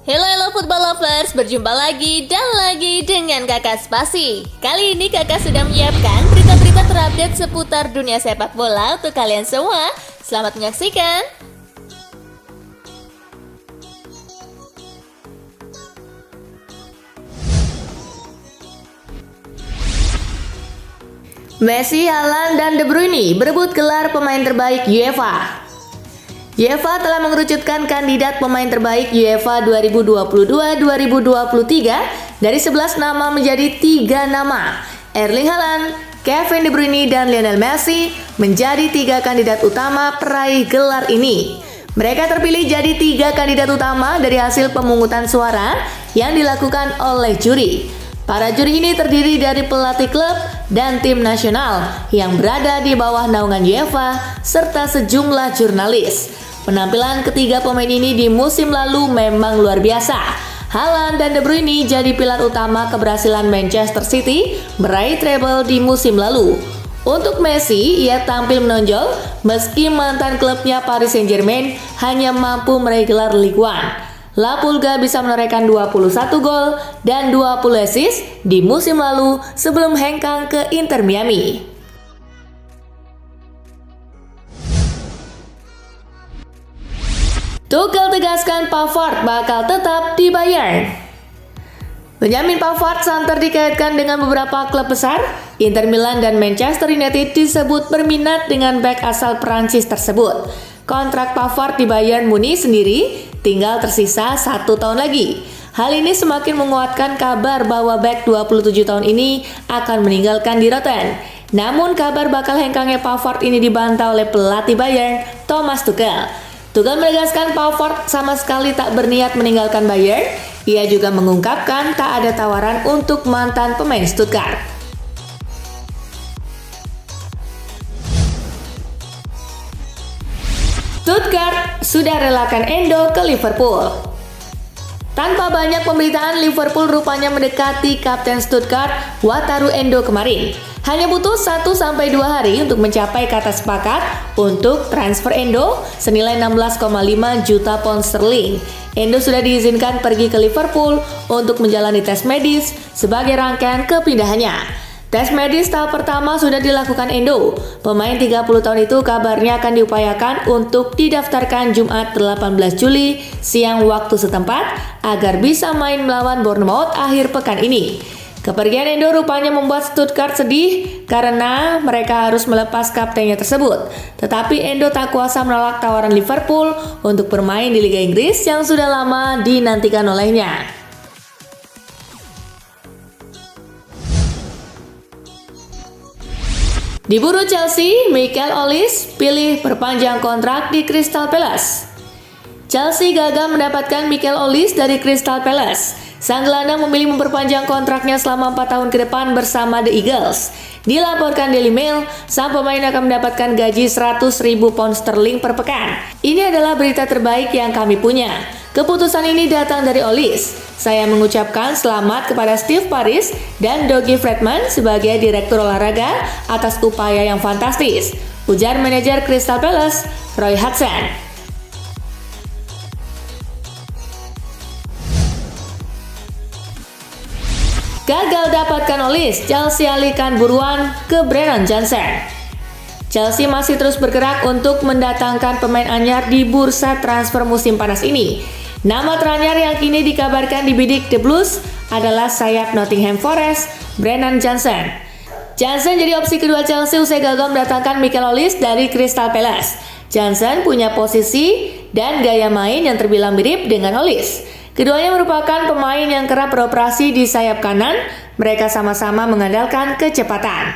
Halo football lovers, berjumpa lagi dan lagi dengan Kakak Spasi. Kali ini Kakak sudah menyiapkan berita-berita terupdate seputar dunia sepak bola untuk kalian semua. Selamat menyaksikan. Messi, Haaland, dan De Bruyne berebut gelar pemain terbaik UEFA. UEFA telah mengerucutkan kandidat pemain terbaik UEFA 2022-2023 dari 11 nama menjadi 3 nama. Erling Haaland, Kevin De Bruyne, dan Lionel Messi menjadi 3 kandidat utama peraih gelar ini. Mereka terpilih jadi 3 kandidat utama dari hasil pemungutan suara yang dilakukan oleh juri. Para juri ini terdiri dari pelatih klub dan tim nasional yang berada di bawah naungan UEFA serta sejumlah jurnalis. Penampilan ketiga pemain ini di musim lalu memang luar biasa. Haaland dan De Bruyne jadi pilar utama keberhasilan Manchester City meraih treble di musim lalu. Untuk Messi, ia tampil menonjol meski mantan klubnya Paris Saint-Germain hanya mampu meraih gelar Ligue 1. La Pulga bisa menorehkan 21 gol dan 20 assist di musim lalu sebelum hengkang ke Inter Miami. Tuchel tegaskan Pavard bakal tetap di Bayern. Benjamin Pavard santer dikaitkan dengan beberapa klub besar. Inter Milan dan Manchester United disebut berminat dengan bek asal Prancis tersebut. Kontrak Pavard di Bayern Munich sendiri tinggal tersisa 1 tahun lagi. Hal ini semakin menguatkan kabar bahwa bek 27 tahun ini akan meninggalkan di Rotten. Namun kabar bakal hengkangnya Pavard ini dibantah oleh pelatih Bayern, Thomas Tuchel. Tuchel menegaskan Pavard sama sekali tak berniat meninggalkan Bayern. Ia juga mengungkapkan tak ada tawaran untuk mantan pemain Stuttgart. Stuttgart sudah relakan Endo ke Liverpool. Tanpa banyak pemberitaan, Liverpool rupanya mendekati Kapten Stuttgart Wataru Endo kemarin. Hanya butuh 1-2 hari untuk mencapai kata sepakat untuk transfer Endo senilai 16,5 juta pound sterling. Endo sudah diizinkan pergi ke Liverpool untuk menjalani tes medis sebagai rangkaian kepindahannya. Tes medis tahap pertama sudah dilakukan Endo. Pemain 30 tahun itu kabarnya akan diupayakan untuk didaftarkan Jumat 18 Juli siang waktu setempat agar bisa main melawan Bournemouth akhir pekan ini. Kepergian Endo rupanya membuat Stuttgart sedih karena mereka harus melepas kaptennya tersebut. Tetapi Endo tak kuasa menolak tawaran Liverpool untuk bermain di Liga Inggris yang sudah lama dinantikan olehnya. Diburu Chelsea, Michael Olise pilih perpanjang kontrak di Crystal Palace. Chelsea gagal mendapatkan Michael Olise dari Crystal Palace. Sang gelandang memilih memperpanjang kontraknya selama 4 tahun ke depan bersama The Eagles. Dilaporkan Daily Mail, sang pemain akan mendapatkan gaji 100.000 pound sterling per pekan. Ini adalah berita terbaik yang kami punya. Keputusan ini datang dari Olise. Saya mengucapkan selamat kepada Steve Paris dan Dougie Freedman sebagai direktur olahraga atas upaya yang fantastis, ujar manajer Crystal Palace, Roy Hodgson. Gagal dapatkan Olise, Chelsea alihkan buruan ke Brennan Johnson. Chelsea masih terus bergerak untuk mendatangkan pemain anyar di bursa transfer musim panas ini. Nama teranyar yang kini dikabarkan dibidik The Blues adalah sayap Nottingham Forest, Brennan Johnson. Johnson jadi opsi kedua Chelsea usai gagal mendatangkan Michael Olise dari Crystal Palace. Johnson punya posisi dan gaya main yang terbilang mirip dengan Olise. Keduanya merupakan pemain yang kerap beroperasi di sayap kanan. Mereka sama-sama mengandalkan kecepatan.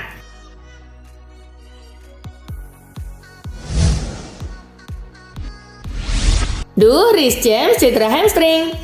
Reece James cedera hamstring.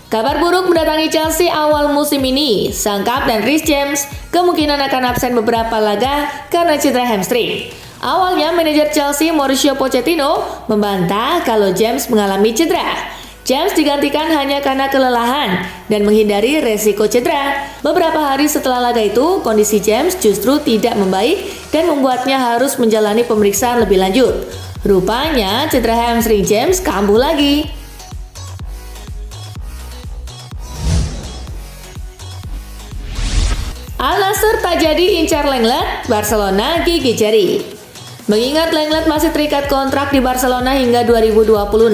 Kabar buruk mendatangi Chelsea awal musim ini. Sang kapten Reece James kemungkinan akan absen beberapa laga karena cedera hamstring. Awalnya manajer Chelsea Mauricio Pochettino membantah kalau James mengalami cedera. James digantikan hanya karena kelelahan dan menghindari resiko cedera. Beberapa hari setelah laga itu, kondisi James justru tidak membaik dan membuatnya harus menjalani pemeriksaan lebih lanjut. Rupanya cedera hamstring James kambuh lagi. Al Nassr tak jadi incar Lenglet, Barcelona gigit jari. Mengingat Lenglet masih terikat kontrak di Barcelona hingga 2026,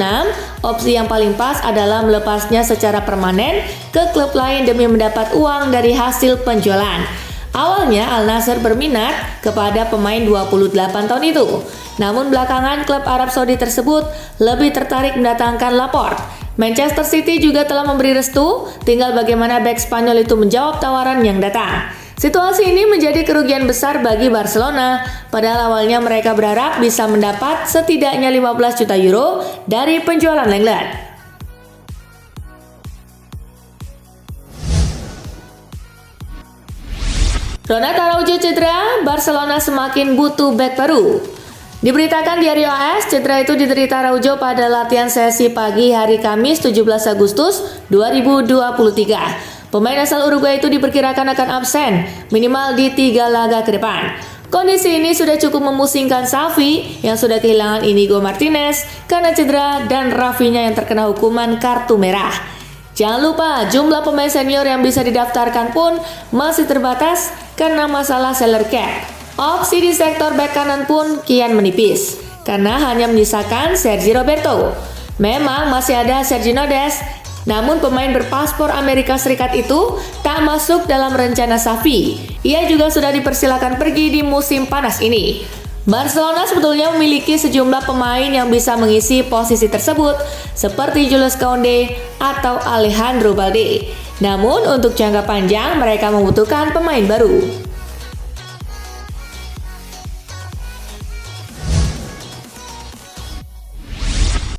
opsi yang paling pas adalah melepasnya secara permanen ke klub lain demi mendapat uang dari hasil penjualan. Awalnya Al Nassr berminat kepada pemain 28 tahun itu. Namun belakangan klub Arab Saudi tersebut lebih tertarik mendatangkan Laporte. Manchester City juga telah memberi restu, tinggal bagaimana bek Spanyol itu menjawab tawaran yang datang. Situasi ini menjadi kerugian besar bagi Barcelona, padahal awalnya mereka berharap bisa mendapat setidaknya 15 juta euro dari penjualan Lenglet. Ronald Araujo cedera, Barcelona semakin butuh bek baru. Diberitakan di Diario AS, cedera itu diderita Araujo pada latihan sesi pagi hari Kamis 17 Agustus 2023. Pemain asal Uruguay itu diperkirakan akan absen minimal di 3 laga ke depan. Kondisi ini sudah cukup memusingkan Xavi yang sudah kehilangan Inigo Martinez karena cedera dan Rafinha yang terkena hukuman kartu merah. Jangan lupa jumlah pemain senior yang bisa didaftarkan pun masih terbatas karena masalah salary cap. Opsi di sektor bek kanan pun kian menipis karena hanya menyisakan Sergi Roberto. Memang masih ada Sergi Nodes, namun pemain berpaspor Amerika Serikat itu tak masuk dalam rencana Xavi. Ia juga sudah dipersilakan pergi di musim panas ini. Barcelona sebetulnya memiliki sejumlah pemain yang bisa mengisi posisi tersebut seperti Jules Koundé atau Alejandro Balde. Namun untuk jangka panjang mereka membutuhkan pemain baru.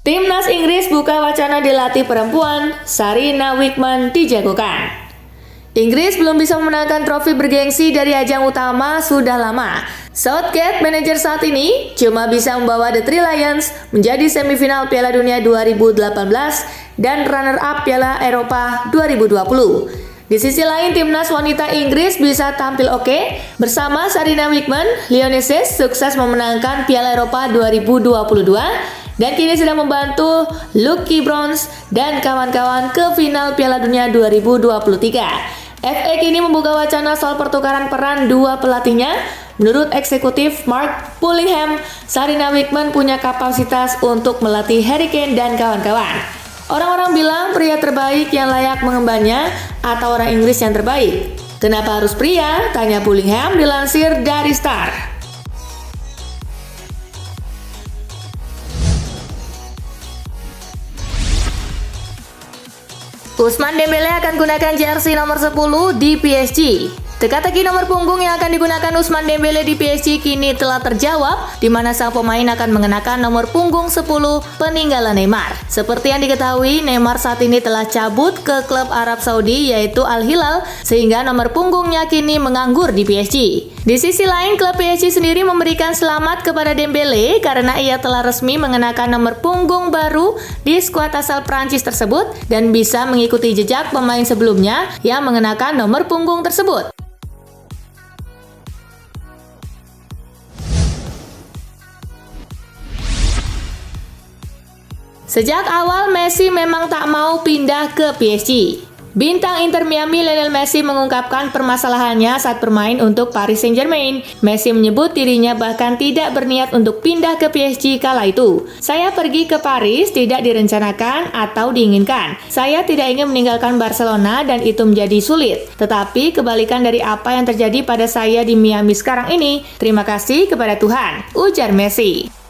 Timnas Inggris buka wacana dilatih perempuan, Sarina Wiegman dijagokan. Inggris belum bisa memenangkan trofi bergengsi dari ajang utama sudah lama. Southgate, manajer saat ini, cuma bisa membawa The Three Lions menjadi semifinal Piala Dunia 2018 dan runner-up Piala Eropa 2020. Di sisi lain, timnas wanita Inggris bisa tampil oke. Bersama Sarina Wiegman, Lionesses sukses memenangkan Piala Eropa 2022 dan kini sedang membantu Lucky Bronze dan kawan-kawan ke final Piala Dunia 2023. FA kini membuka wacana soal pertukaran peran dua pelatihnya. Menurut eksekutif Mark Bullingham, Sarina Wiegman punya kapasitas untuk melatih Harry Kane dan kawan-kawan. Orang-orang bilang pria terbaik yang layak mengembannya atau orang Inggris yang terbaik. Kenapa harus pria? Tanya Bullingham dilansir dari Star. Ousmane Dembélé akan gunakan jersey nomor 10 di PSG. Teka-teki nomor punggung yang akan digunakan Ousmane Dembélé di PSG kini telah terjawab, di mana sang pemain akan mengenakan nomor punggung 10 peninggalan Neymar. Seperti yang diketahui, Neymar saat ini telah cabut ke klub Arab Saudi yaitu Al Hilal, sehingga nomor punggungnya kini menganggur di PSG. Di sisi lain, klub PSG sendiri memberikan selamat kepada Dembélé karena ia telah resmi mengenakan nomor punggung baru di skuad asal Prancis tersebut dan bisa mengikuti jejak pemain sebelumnya yang mengenakan nomor punggung tersebut. Sejak awal Messi memang tak mau pindah ke PSG. Bintang Inter Miami Lionel Messi mengungkapkan permasalahannya saat bermain untuk Paris Saint-Germain. Messi menyebut dirinya bahkan tidak berniat untuk pindah ke PSG kala itu. Saya pergi ke Paris tidak direncanakan atau diinginkan. Saya tidak ingin meninggalkan Barcelona dan itu menjadi sulit. Tetapi kebalikan dari apa yang terjadi pada saya di Miami sekarang ini. Terima kasih kepada Tuhan, ujar Messi.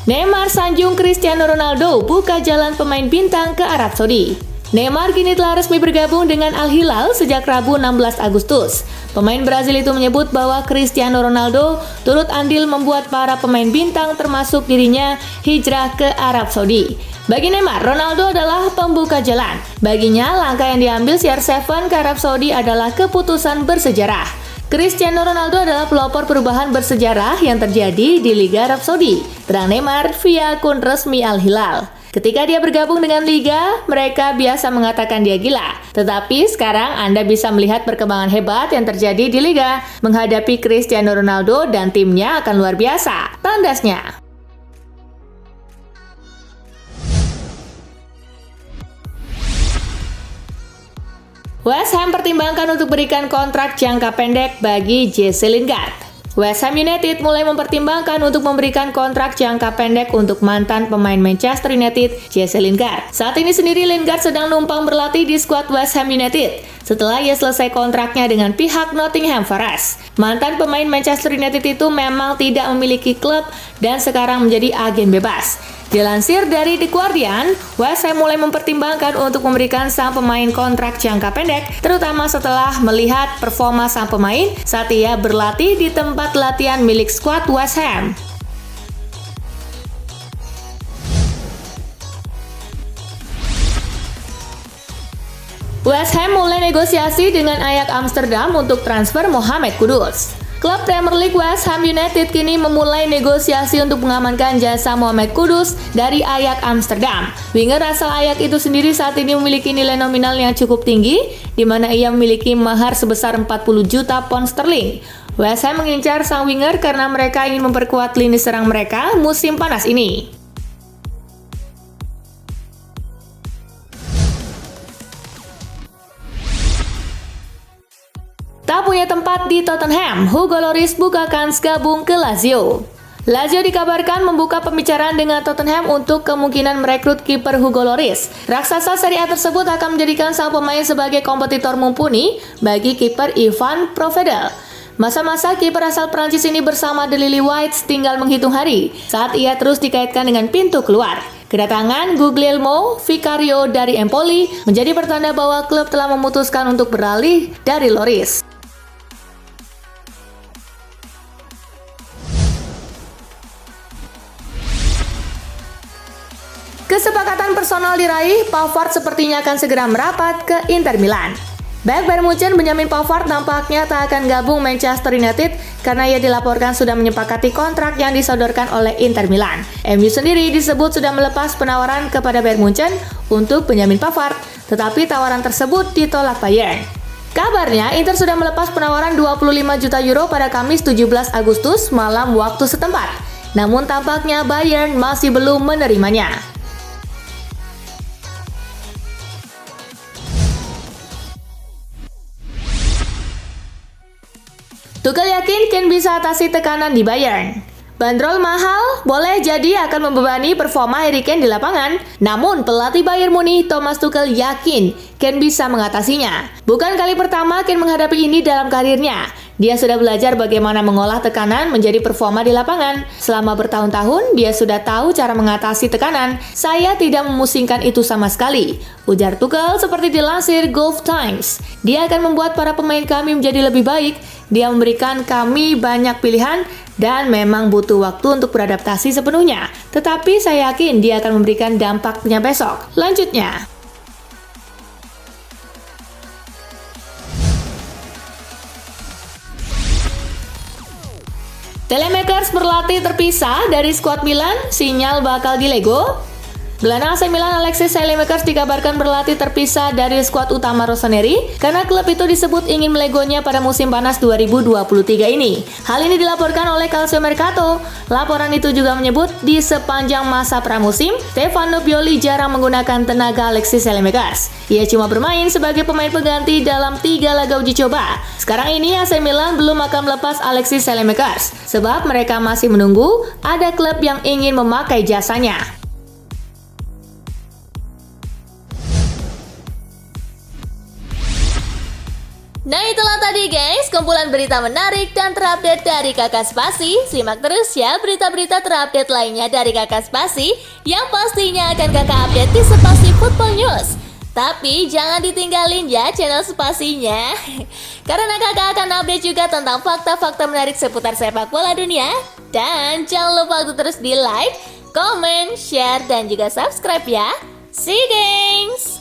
Neymar sanjung Cristiano Ronaldo buka jalan pemain bintang ke Arab Saudi. Neymar kini telah resmi bergabung dengan Al Hilal sejak Rabu 16 Agustus. Pemain Brazil itu menyebut bahwa Cristiano Ronaldo turut andil membuat para pemain bintang termasuk dirinya hijrah ke Arab Saudi. Bagi Neymar, Ronaldo adalah pembuka jalan. Baginya, langkah yang diambil CR7 ke Arab Saudi adalah keputusan bersejarah. Cristiano Ronaldo adalah pelopor perubahan bersejarah yang terjadi di Liga Arab Saudi, terang Neymar via akun resmi Al Hilal. Ketika dia bergabung dengan Liga, mereka biasa mengatakan dia gila. Tetapi sekarang Anda bisa melihat perkembangan hebat yang terjadi di Liga. Menghadapi Cristiano Ronaldo dan timnya akan luar biasa. Tandasnya. West Ham pertimbangkan untuk berikan kontrak jangka pendek bagi Jesse Lingard. West Ham United mulai mempertimbangkan untuk memberikan kontrak jangka pendek untuk mantan pemain Manchester United, Jesse Lingard. Saat ini sendiri Lingard sedang numpang berlatih di skuad West Ham United setelah ia selesai kontraknya dengan pihak Nottingham Forest. Mantan pemain Manchester United itu memang tidak memiliki klub dan sekarang menjadi agen bebas. Dilansir dari The Guardian, West Ham mulai mempertimbangkan untuk memberikan sang pemain kontrak jangka pendek, terutama setelah melihat performa sang pemain saat ia berlatih di tempat latihan milik skuad West Ham. West Ham mulai negosiasi dengan Ajax Amsterdam untuk transfer Mohamed Kudus. Klub Premier League West Ham United kini memulai negosiasi untuk mengamankan jasa Mohamed Kudus dari Ajax Amsterdam. Winger asal Ajax itu sendiri saat ini memiliki nilai nominal yang cukup tinggi, di mana ia memiliki mahar sebesar 40 juta pound sterling. West Ham mengincar sang winger karena mereka ingin memperkuat lini serang mereka musim panas ini. Tak punya tempat di Tottenham, Hugo Lloris buka kans gabung ke Lazio. Lazio dikabarkan membuka pembicaraan dengan Tottenham untuk kemungkinan merekrut kiper Hugo Lloris. Raksasa Serie A tersebut akan menjadikan sang pemain sebagai kompetitor mumpuni bagi kiper Ivan Provedel. Masa-masa kiper asal Prancis ini bersama The Lily Whites tinggal menghitung hari saat ia terus dikaitkan dengan pintu keluar. Kedatangan Guglielmo Vicario dari Empoli menjadi pertanda bahwa klub telah memutuskan untuk beralih dari Lloris. Kesepakatan personal diraih, Pavard sepertinya akan segera merapat ke Inter Milan. Bek Bayern Munchen Benjamin Pavard nampaknya tak akan gabung Manchester United karena ia dilaporkan sudah menyepakati kontrak yang disodorkan oleh Inter Milan. MU sendiri disebut sudah melepas penawaran kepada Bayern Munchen untuk Benjamin Pavard, tetapi tawaran tersebut ditolak Bayern. Kabarnya, Inter sudah melepas penawaran 25 juta euro pada Kamis 17 Agustus malam waktu setempat. Namun tampaknya Bayern masih belum menerimanya. Tuchel yakin Kane bisa atasi tekanan di Bayern. Bandrol mahal boleh jadi akan membebani performa Harry Kane di lapangan. Namun pelatih Bayern Munich Thomas Tuchel yakin Kane bisa mengatasinya. Bukan kali pertama Kane menghadapi ini dalam karirnya. Dia sudah belajar bagaimana mengolah tekanan menjadi performa di lapangan. Selama bertahun-tahun, dia sudah tahu cara mengatasi tekanan. Saya tidak memusingkan itu sama sekali, ujar Tuchel seperti dilansir Gulf Times. Dia akan membuat para pemain kami menjadi lebih baik. Dia memberikan kami banyak pilihan dan memang butuh waktu untuk beradaptasi sepenuhnya. Tetapi saya yakin dia akan memberikan dampaknya besok. Lanjutnya. Telemakers berlatih terpisah dari skuad Milan, sinyal bakal dilego. Gelandang AC Milan Alexis Telemakers dikabarkan berlatih terpisah dari skuad utama Rossoneri karena klub itu disebut ingin melegonya pada musim panas 2023 ini. Hal ini dilaporkan oleh Calciomercato. Laporan itu juga menyebut di sepanjang masa pramusim, Stefano Pioli jarang menggunakan tenaga Alexis Telemakers. Ia cuma bermain sebagai pemain pengganti dalam 3 laga uji coba. Sekarang ini AC Milan belum akan melepas Alexis Telemakers sebab mereka masih menunggu ada klub yang ingin memakai jasanya. Nah itulah tadi guys, kumpulan berita menarik dan terupdate dari Kakak Spasi. Simak terus ya berita-berita terupdate lainnya dari Kakak Spasi yang pastinya akan Kakak update di Spasi Football News. Tapi jangan ditinggalin ya channel Spasinya, karena Kakak akan update juga tentang fakta-fakta menarik seputar sepak bola dunia. Dan jangan lupa untuk terus di like, comment, share, dan juga subscribe ya. See you guys!